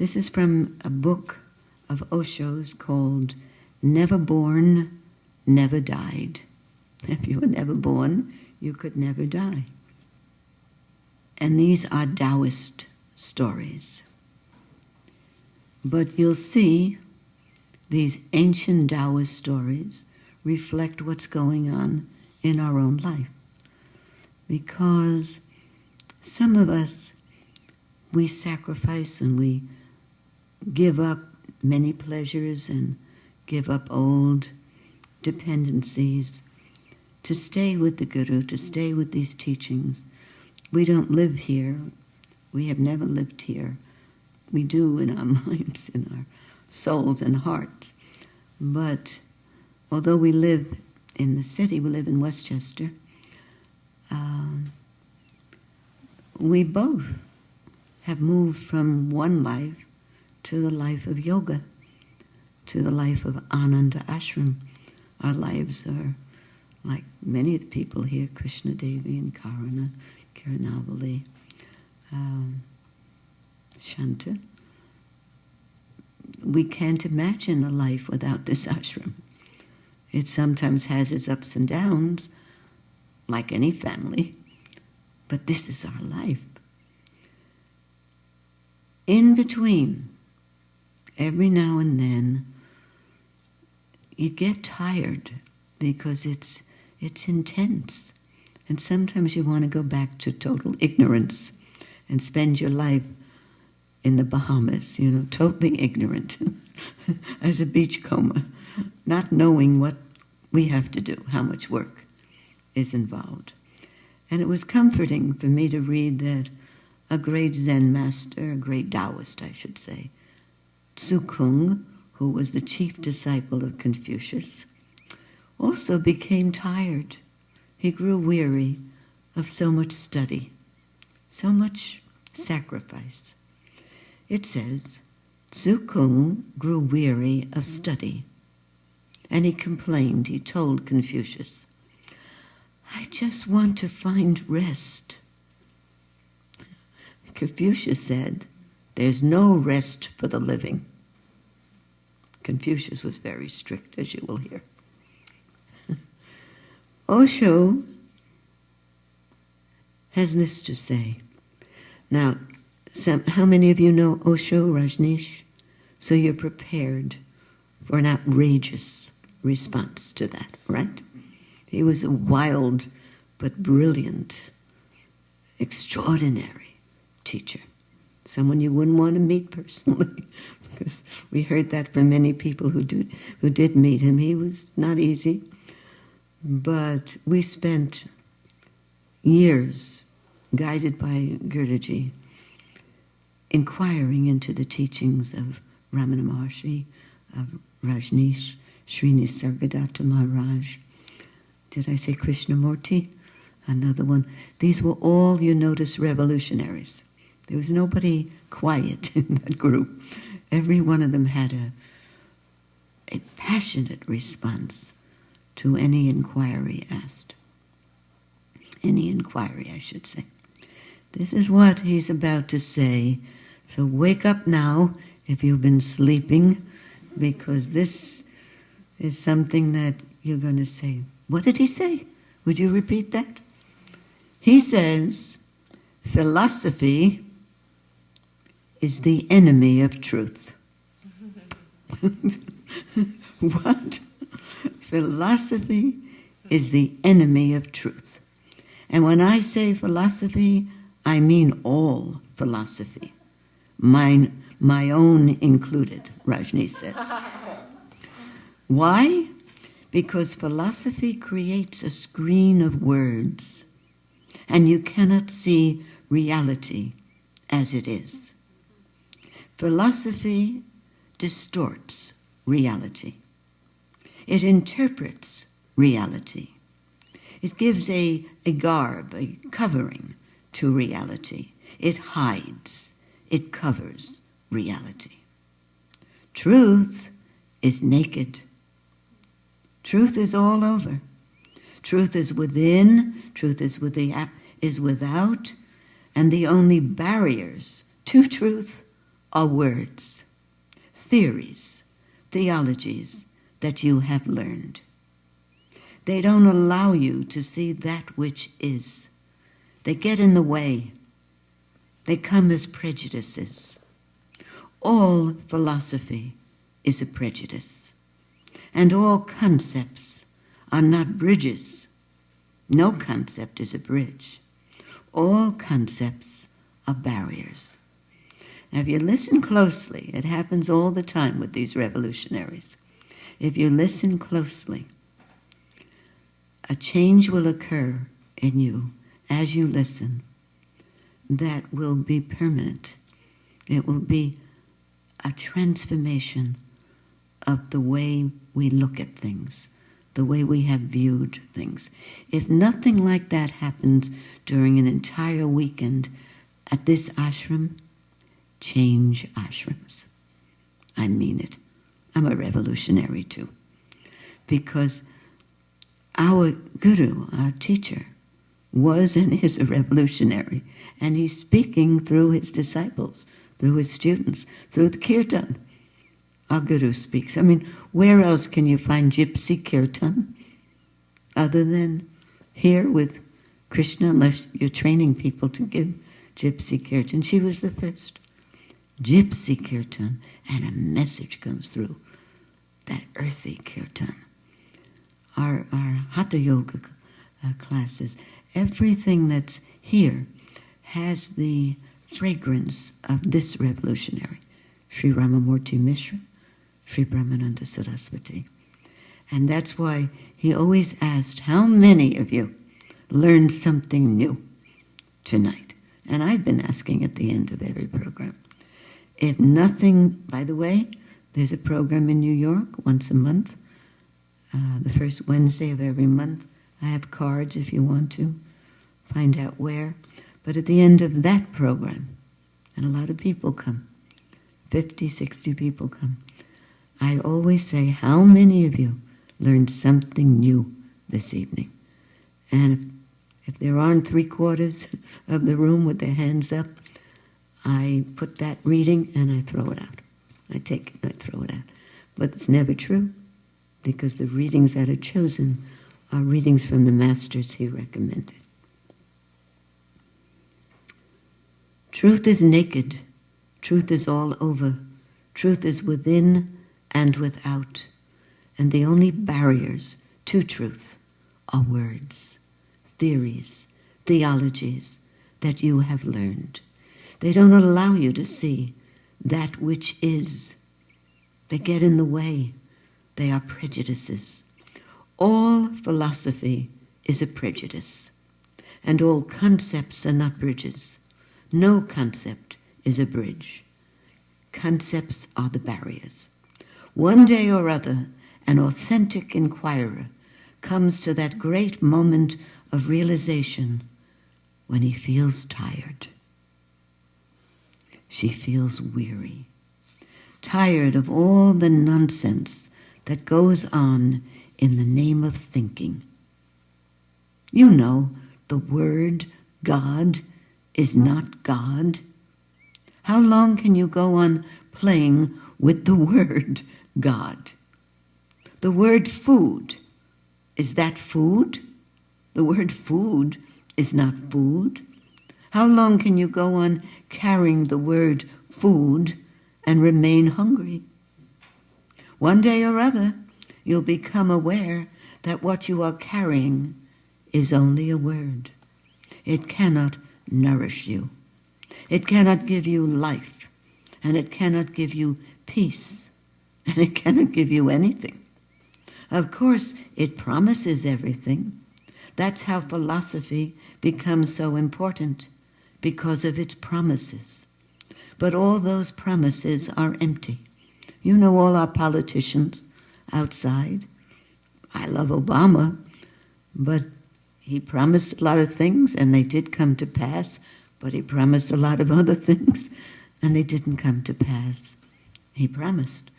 This is from a book of Osho's called Never Born, Never Died. If you were never born, you could never die. And these are Taoist stories. But you'll see these ancient Taoist stories reflect what's going on in our own life. Because some of us, we sacrifice and we give up many pleasures and give up old dependencies to stay with the Guru, to stay with these teachings. We don't live here. We have never lived here. We do in our minds, in our souls and hearts. But although we live in the city, we live in Westchester, we both have moved from one life to the life of yoga, to the life of Ananda Ashram. Our lives are like many of the people here, Krishna Devi and Karuna, Kiranavali, Shanta. We can't imagine a life without this ashram. It sometimes has its ups and downs, like any family, but this is our life. In between, every now and then, you get tired because it's intense. And sometimes you want to go back to total ignorance and spend your life in the Bahamas, totally ignorant, as a beachcomber, not knowing what we have to do, how much work is involved. And it was comforting for me to read that a great Zen master, a great Taoist, I should say, Tzu Kung, who was the chief disciple of Confucius, also became tired. He grew weary of so much study, so much sacrifice. It says, Tzu Kung grew weary of study, and he complained, he told Confucius, I just want to find rest. Confucius said, there's no rest for the living. Confucius was very strict, as you will hear. Osho has this to say. Now, how many of you know Osho, Rajneesh? So you're prepared for an outrageous response to that, right? He was a wild but brilliant, extraordinary teacher. Someone you wouldn't want to meet personally, because we heard that from many people who did meet him. He was not easy, but we spent years guided by Guruji, inquiring into the teachings of Ramana Maharshi, of Rajneesh, Sri Nisargadatta Maharaj. Did I say Krishnamurti? Another one. These were all, you notice, revolutionaries. There was nobody quiet in that group. Every one of them had a passionate response to any inquiry asked. Any inquiry, I should say. This is what he's about to say. So wake up now if you've been sleeping, because this is something that you're going to say. What did he say? Would you repeat that? He says, philosophy is the enemy of truth. What? Philosophy is the enemy of truth. And when I say philosophy, I mean all philosophy. My own included, Rajneesh says. Why? Because philosophy creates a screen of words, and you cannot see reality as it is. Philosophy distorts reality. It interprets reality. It gives a garb, a covering to reality. It hides, it covers reality. Truth is naked. Truth is all over. Truth is within, truth is without, and the only barriers to truth are words, theories, theologies that you have learned. They don't allow you to see that which is. They get in the way. They come as prejudices. All philosophy is a prejudice, and all concepts are not bridges. No concept is a bridge. All concepts are barriers. Now, if you listen closely, it happens all the time with these revolutionaries. If you listen closely, a change will occur in you as you listen that will be permanent. It will be a transformation of the way we look at things, the way we have viewed things. If nothing like that happens during an entire weekend at this ashram, change ashrams. I mean it. I'm a revolutionary too. Because our guru, our teacher, was and is a revolutionary. And he's speaking through his disciples, through his students, through the kirtan. Our guru speaks. I mean, where else can you find gypsy kirtan other than here with Krishna, unless you're training people to give gypsy kirtan? She was the first. Gypsy kirtan, and a message comes through. That earthy kirtan. Our Hatha Yoga classes, everything that's here has the fragrance of this revolutionary, Sri Ramamurti Mishra, Sri Brahmananda Saraswati. And that's why he always asked, how many of you learned something new tonight? And I've been asking at the end of every program. If nothing, by the way, there's a program in New York once a month, the first Wednesday of every month. I have cards if you want to find out where. But at the end of that program, and a lot of people come, 50, 60 people come, I always say, how many of you learned something new this evening? And if there aren't 3/4 of the room with their hands up, I put that reading and I throw it out. I take it and I throw it out. But it's never true, because the readings that are chosen are readings from the masters he recommended. Truth is naked. Truth is all over. Truth is within and without. And the only barriers to truth are words, theories, theologies that you have learned. They don't allow you to see that which is. They get in the way. They are prejudices. All philosophy is a prejudice, and all concepts are not bridges. No concept is a bridge. Concepts are the barriers. One day or other, an authentic inquirer comes to that great moment of realization when he feels tired. She feels weary, tired of all the nonsense that goes on in the name of thinking. You know, the word God is not God. How long can you go on playing with the word God? The word food, is that food? The word food is not food. How long can you go on carrying the word food and remain hungry? One day or other, you'll become aware that what you are carrying is only a word. It cannot nourish you. It cannot give you life, and it cannot give you peace, and it cannot give you anything. Of course, it promises everything. That's how philosophy becomes so important, because of its promises. But all those promises are empty. You know all our politicians outside. I love Obama, but he promised a lot of things, and they did come to pass, but he promised a lot of other things, and they didn't come to pass. He promised,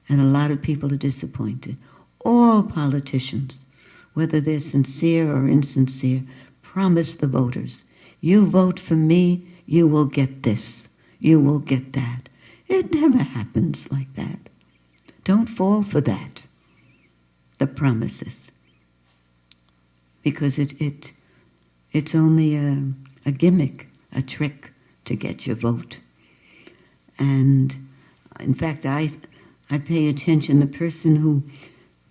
and a lot of people are disappointed. All politicians, whether they're sincere or insincere, promise the voters, you vote for me, you will get this, you will get that. It never happens like that. Don't fall for that, the promises. Because it's only a gimmick, a trick to get your vote. And in fact, I pay attention. The person who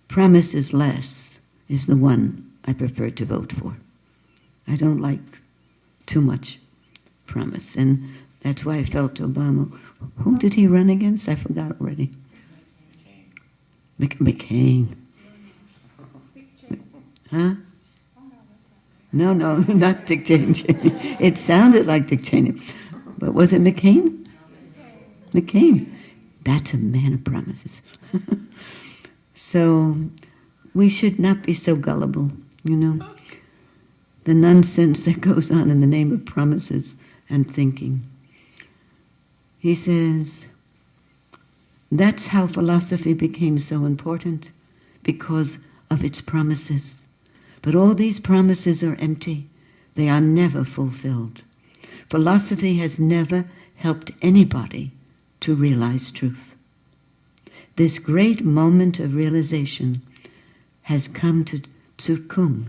promises less is the one I prefer to vote for. I don't like too much promise. And that's why I felt Obama. Whom did he run against? I forgot already. McCain. Huh? No, not Dick Cheney. It sounded like Dick Cheney. But was it McCain? McCain. That's a man of promises. So we should not be so gullible, you know. The nonsense that goes on in the name of promises and thinking. He says, that's how philosophy became so important, because of its promises. But all these promises are empty. They are never fulfilled. Philosophy has never helped anybody to realize truth. This great moment of realization has come to Tzu Kung,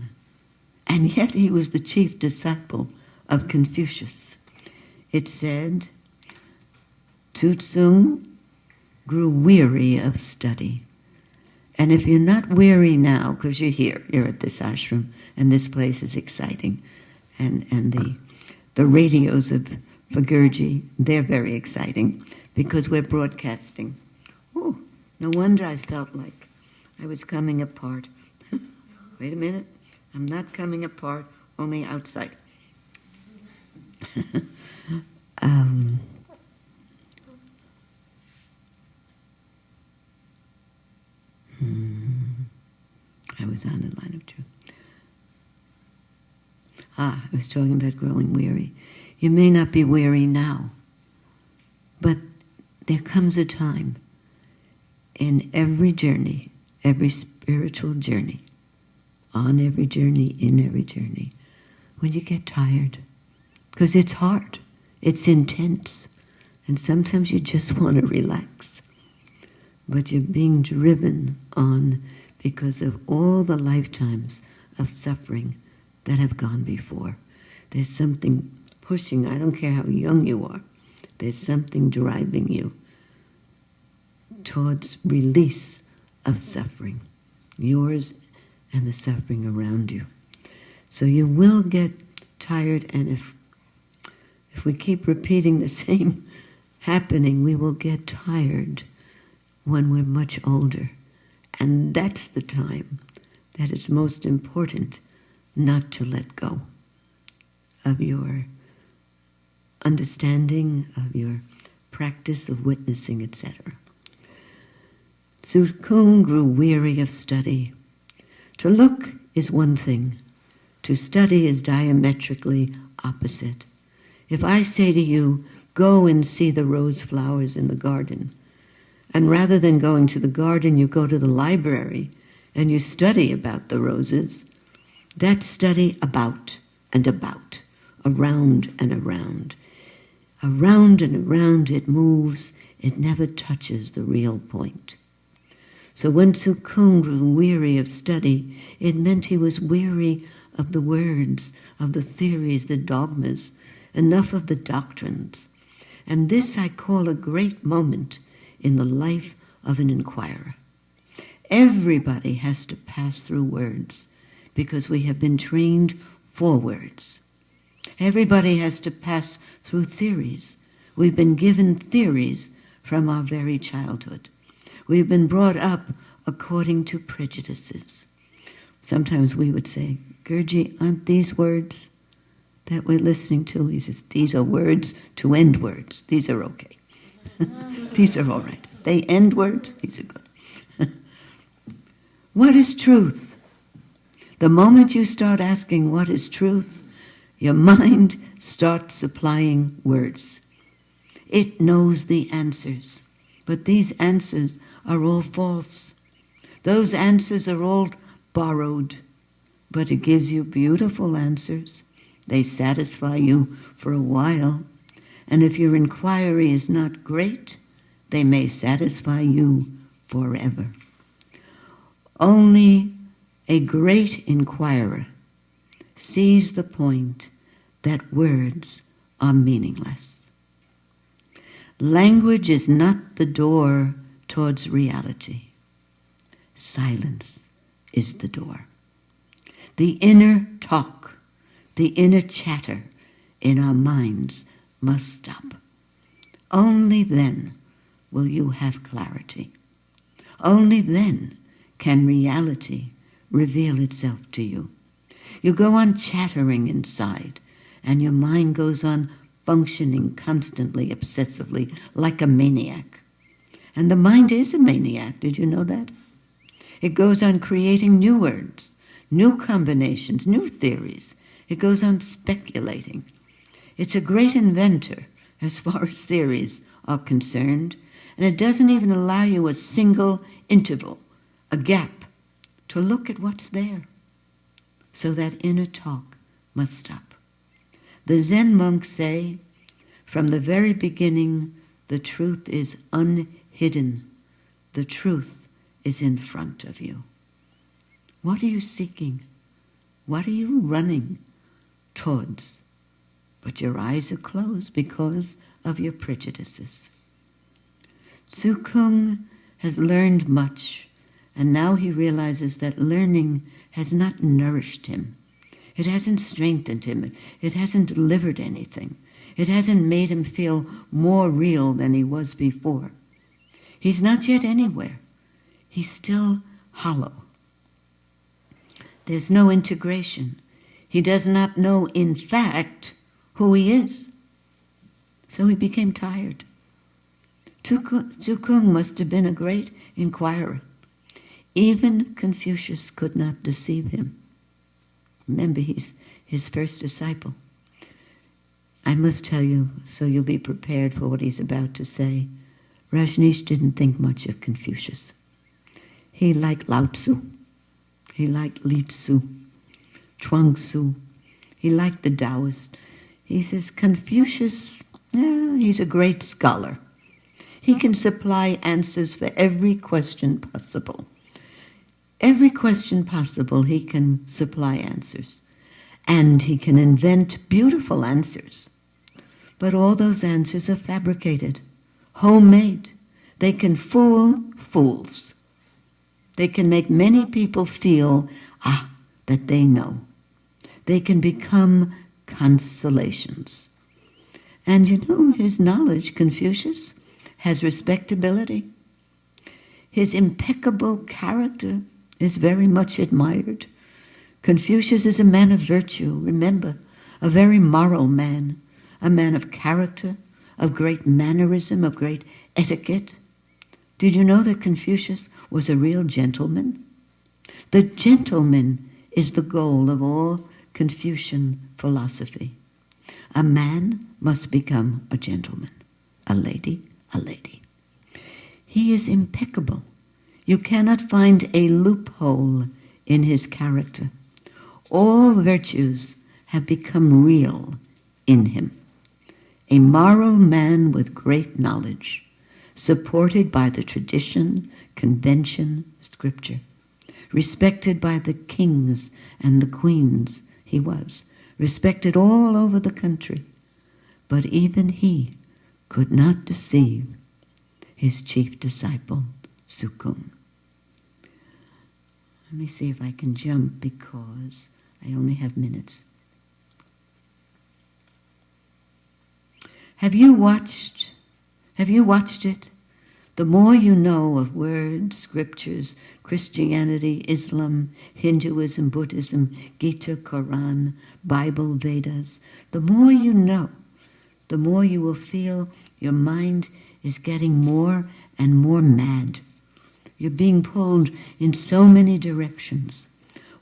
and yet he was the chief disciple of Confucius. It said, Tzu Tsung grew weary of study. And if you're not weary now, because you're at this ashram, and this place is exciting, and the radios for Gurji, they're very exciting, because we're broadcasting. Oh, no wonder I felt like I was coming apart. Wait a minute, I'm not coming apart, only outside. I was on the line of truth. I was talking about growing weary. You may not be weary now, but there comes a time in every journey, every spiritual journey, on every journey, in every journey, when you get tired. Because it's hard, it's intense, and sometimes you just want to relax. But you're being driven on because of all the lifetimes of suffering that have gone before. There's something pushing, I don't care how young you are, there's something driving you towards release of suffering, yours and the suffering around you. So you will get tired, and if we keep repeating the same happening, we will get tired when we're much older. And that's the time that it's most important not to let go of your understanding, of your practice of witnessing, etc. Tzu Kung grew weary of study. To look is one thing. To study is diametrically opposite. If I say to you, go and see the rose flowers in the garden, and rather than going to the garden, you go to the library and you study about the roses, that's study about and about, around and around. Around and around it moves, it never touches the real point. So when Tzu Kung grew weary of study, it meant he was weary of the words, of the theories, the dogmas, enough of the doctrines. And this I call a great moment in the life of an inquirer. Everybody has to pass through words because we have been trained for words. Everybody has to pass through theories. We've been given theories from our very childhood. We've been brought up according to prejudices. Sometimes we would say, Gurji, aren't these words that we're listening to? He says, these are words to end words. These are okay. These are all right. They end words, these are good. What is truth? The moment you start asking what is truth, your mind starts supplying words. It knows the answers, but these answers are all false. Those answers are all borrowed, but it gives you beautiful answers. They satisfy you for a while, and if your inquiry is not great, they may satisfy you forever. Only a great inquirer sees the point that words are meaningless. Language is not the door towards reality. Silence is the door. The inner talk, the inner chatter in our minds must stop. Only then will you have clarity. Only then can reality reveal itself to you. You go on chattering inside, and your mind goes on functioning constantly, obsessively, like a maniac. And the mind is a maniac. Did you know that? It goes on creating new words, new combinations, new theories. It goes on speculating. It's a great inventor as far as theories are concerned, and it doesn't even allow you a single interval, a gap, to look at what's there. So that inner talk must stop. The Zen monks say, from the very beginning, the truth is unhidden. The truth is in front of you. What are you seeking? What are you running towards? But your eyes are closed because of your prejudices. Tzu Kung has learned much, and now he realizes that learning has not nourished him. It hasn't strengthened him. It hasn't delivered anything. It hasn't made him feel more real than he was before. He's not yet anywhere. He's still hollow. There's no integration. He does not know, in fact, who he is. So he became tired. Tzu Kung must have been a great inquirer. Even Confucius could not deceive him. Remember, he's his first disciple. I must tell you, so you'll be prepared for what he's about to say, Rajneesh didn't think much of Confucius. He liked Lao Tzu. He liked Li Tzu, Chuang Tzu. He liked the Taoist. He says, Confucius, he's a great scholar. He can supply answers for every question possible. Every question possible, he can supply answers. And he can invent beautiful answers. But all those answers are fabricated, homemade. They can fool fools. They can make many people feel, that they know. They can become consolations. And you know, his knowledge, Confucius, has respectability. His impeccable character is very much admired. Confucius is a man of virtue, remember, a very moral man, a man of character, of great mannerism, of great etiquette. Did you know that Confucius was a real gentleman? The gentleman is the goal of all Confucian philosophy. A man must become a gentleman, a lady, a lady. He is impeccable. You cannot find a loophole in his character. All virtues have become real in him. A moral man with great knowledge, supported by the tradition, convention, scripture, respected by the kings and the queens he was, respected all over the country. But even he could not deceive his chief disciple, Tzu Kung. Let me see if I can jump because I only have minutes. Have you watched it? The more you know of words, scriptures, Christianity, Islam, Hinduism, Buddhism, Gita, Quran, Bible, Vedas, the more you know, the more you will feel your mind is getting more and more mad. You're being pulled in so many directions.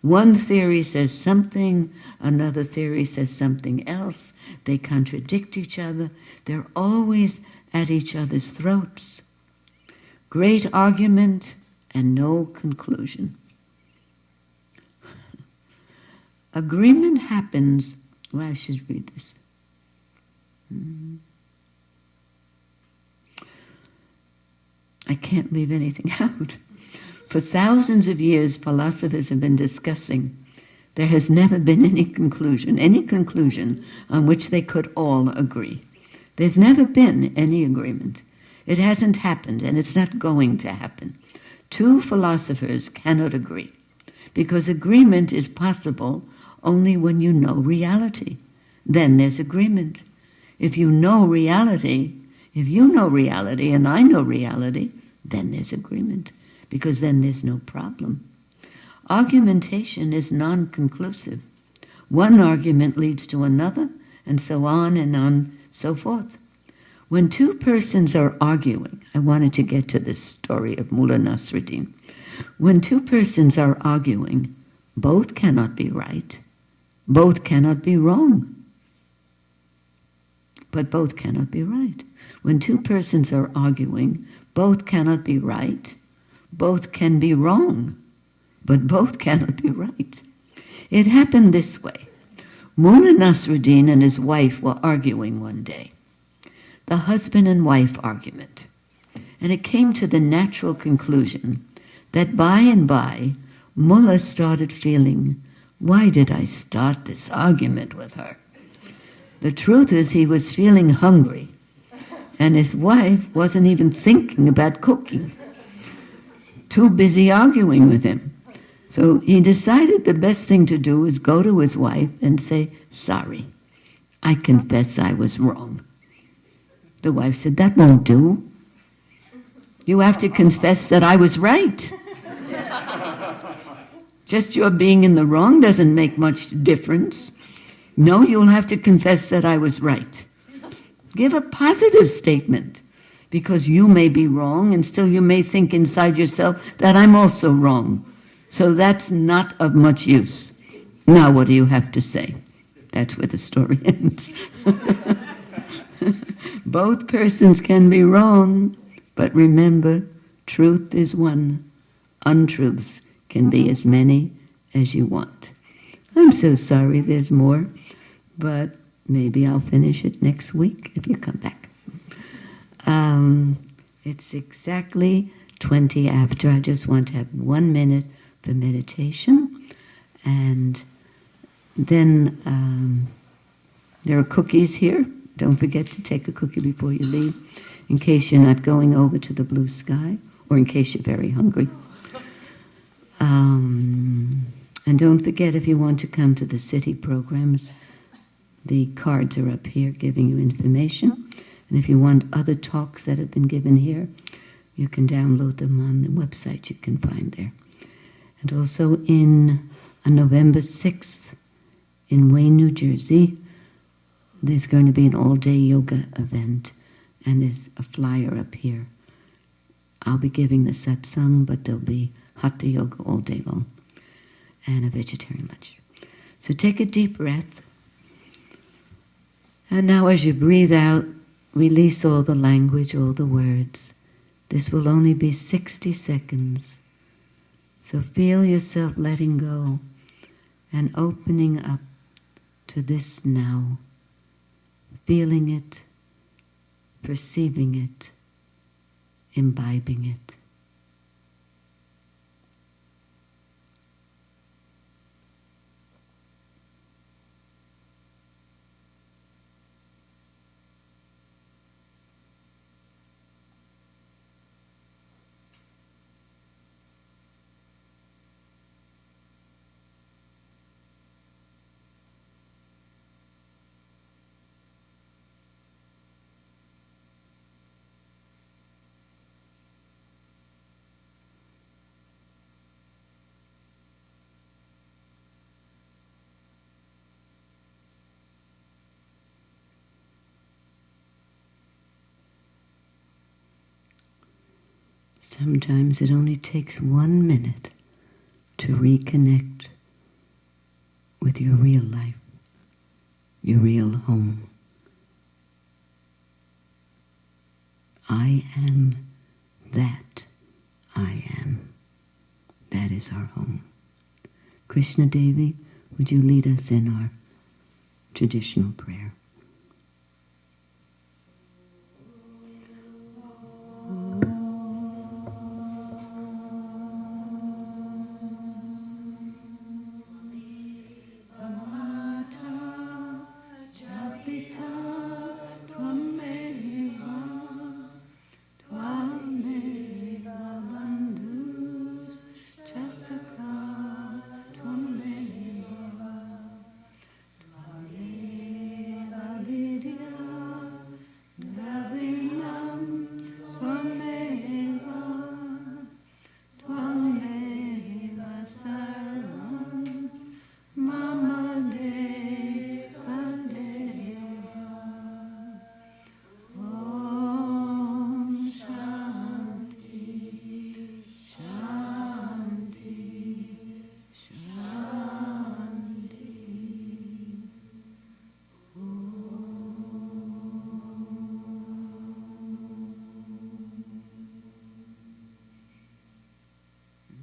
One theory says something, another theory says something else. They contradict each other. They're always at each other's throats. Great argument and no conclusion. Agreement happens. Well, I should read this. I can't leave anything out. For thousands of years, philosophers have been discussing. There has never been any conclusion on which they could all agree. There's never been any agreement. It hasn't happened, and it's not going to happen. Two philosophers cannot agree, because agreement is possible only when you know reality. Then there's agreement. If you know reality and I know reality, then there's agreement, because then there's no problem. Argumentation is non-conclusive. One argument leads to another, and on, so forth. When two persons are arguing, I wanted to get to this story of Mullah Nasruddin. When two persons are arguing, both cannot be right, both cannot be wrong, but both cannot be right. When two persons are arguing, both cannot be right, both can be wrong, but both cannot be right. It happened this way. Mullah Nasruddin and his wife were arguing one day. The husband and wife argument. And it came to the natural conclusion that by and by, Mullah started feeling, why did I start this argument with her? The truth is he was feeling hungry, and his wife wasn't even thinking about cooking. Too busy arguing with him. So he decided the best thing to do is go to his wife and say, sorry, I confess I was wrong. The wife said, that won't do. You have to confess that I was right. Just your being in the wrong doesn't make much difference. No, you'll have to confess that I was right. Give a positive statement, because you may be wrong and still you may think inside yourself that I'm also wrong. So that's not of much use. Now what do you have to say? That's where the story ends. Both persons can be wrong, but remember, truth is one. Untruths can be as many as you want. I'm so sorry there's more, but maybe I'll finish it next week if you come back. It's exactly 20 after. I just want to have 1 minute for meditation, and then there are cookies here. Don't forget to take a cookie before you leave, in case you're not going over to the blue sky, or in case you're very hungry. And don't forget, if you want to come to the city programs, the cards are up here giving you information. And if you want other talks that have been given here, you can download them on the website you can find there. And also on November 6th in Wayne, New Jersey, there's going to be an all-day yoga event, and there's a flyer up here. I'll be giving the satsang, but there'll be hatha yoga all day long, and a vegetarian lunch. So take a deep breath, and now as you breathe out, release all the language, all the words. This will only be 60 seconds. So feel yourself letting go and opening up to this now. Feeling it, perceiving it, imbibing it. Sometimes it only takes 1 minute to reconnect with your real life, your real home. I am that I am. That is our home. Krishna Devi, would you lead us in our traditional prayer?